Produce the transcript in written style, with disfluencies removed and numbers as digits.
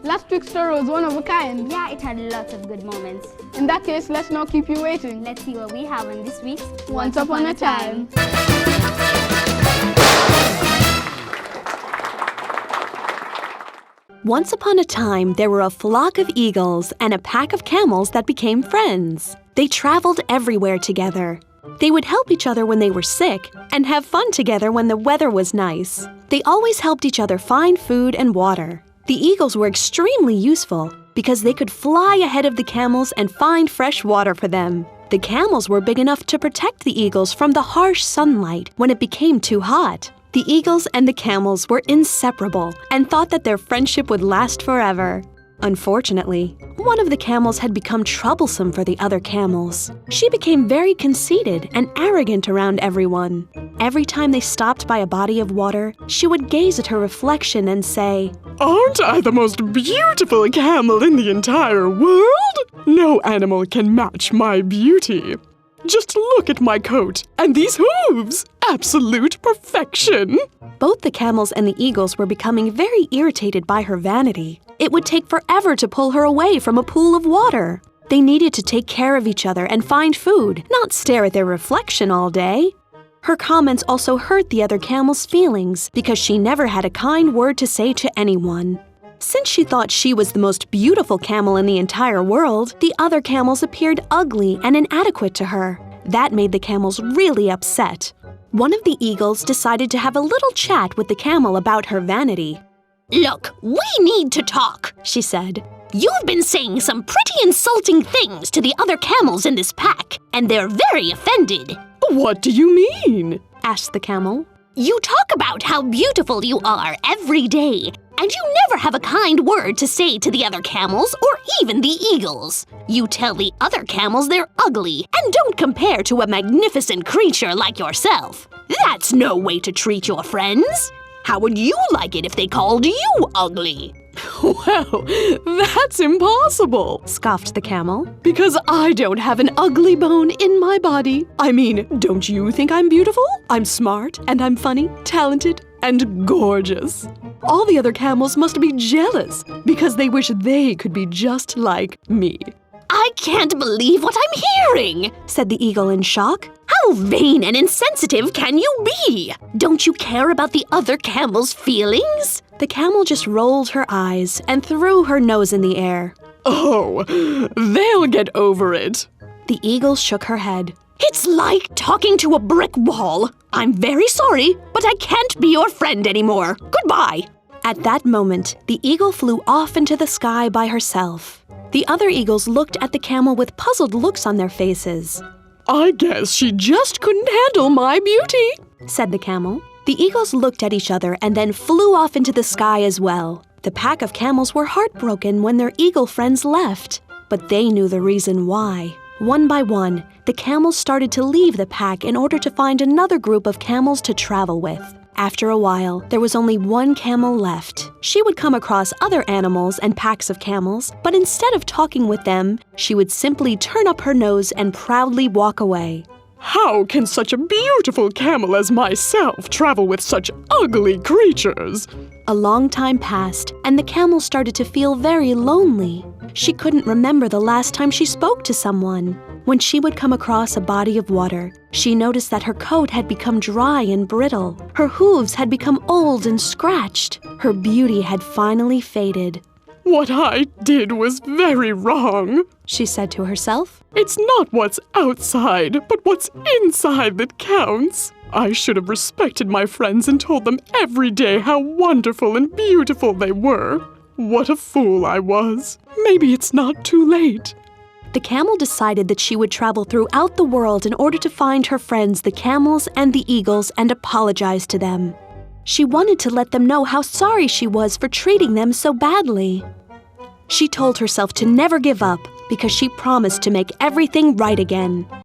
Last week's story was one of a kind. Yeah, it had lots of good moments. In that case, let's not keep you waiting. Let's see what we have on this week's Once Upon a Time. Once upon a time, there were a flock of eagles and a pack of camels that became friends. They traveled everywhere together. They would help each other when they were sick and have fun together when the weather was nice. They always helped each other find food and water. The eagles were extremely useful because they could fly ahead of the camels and find fresh water for them. The camels were big enough to protect the eagles from the harsh sunlight when it became too hot. The eagles and the camels were inseparable and thought that their friendship would last forever. Unfortunately, one of the camels had become troublesome for the other camels. She became very conceited and arrogant around everyone. Every time they stopped by a body of water, she would gaze at her reflection and say, "Aren't I the most beautiful camel in the entire world? No animal can match my beauty. Just look at my coat and these hooves! Absolute perfection!" Both the camels and the eagles were becoming very irritated by her vanity. It would take forever to pull her away from a pool of water. They needed to take care of each other and find food, not stare at their reflection all day. Her comments also hurt the other camel's feelings because she never had a kind word to say to anyone. Since she thought she was the most beautiful camel in the entire world, the other camels appeared ugly and inadequate to her. That made the camels really upset. One of the eagles decided to have a little chat with the camel about her vanity. "Look, we need to talk," she said. "You've been saying some pretty insulting things to the other camels in this pack, and they're very offended." "What do you mean?" asked the camel. "You talk about how beautiful you are every day, and you never have a kind word to say to the other camels or even the eagles. You tell the other camels they're ugly and don't compare to a magnificent creature like yourself. That's no way to treat your friends. How would you like it if they called you ugly?" "Well, that's impossible," scoffed the camel. "Because I don't have an ugly bone in my body. I mean, don't you think I'm beautiful? I'm smart, and I'm funny, talented, and gorgeous. All the other camels must be jealous because they wish they could be just like me." "I can't believe what I'm hearing," said the eagle in shock. "How vain and insensitive can you be? Don't you care about the other camels' feelings?" The camel just rolled her eyes and threw her nose in the air. "Oh, they'll get over it." The eagle shook her head. "It's like talking to a brick wall. I'm very sorry, but I can't be your friend anymore. Goodbye." At that moment, the eagle flew off into the sky by herself. The other eagles looked at the camel with puzzled looks on their faces. "I guess she just couldn't handle my beauty," said the camel. The eagles looked at each other and then flew off into the sky as well. The pack of camels were heartbroken when their eagle friends left, but they knew the reason why. One by one, the camels started to leave the pack in order to find another group of camels to travel with. After a while, there was only one camel left. She would come across other animals and packs of camels, but instead of talking with them, she would simply turn up her nose and proudly walk away. "How can such a beautiful camel as myself travel with such ugly creatures?" A long time passed, and the camel started to feel very lonely. She couldn't remember the last time she spoke to someone. When she would come across a body of water, she noticed that her coat had become dry and brittle. Her hooves had become old and scratched. Her beauty had finally faded. "What I did was very wrong," she said to herself. "It's not what's outside, but what's inside that counts. I should have respected my friends and told them every day how wonderful and beautiful they were. What a fool I was. Maybe it's not too late." The camel decided that she would travel throughout the world in order to find her friends, the camels and the eagles, and apologize to them. She wanted to let them know how sorry she was for treating them so badly. She told herself to never give up because she promised to make everything right again.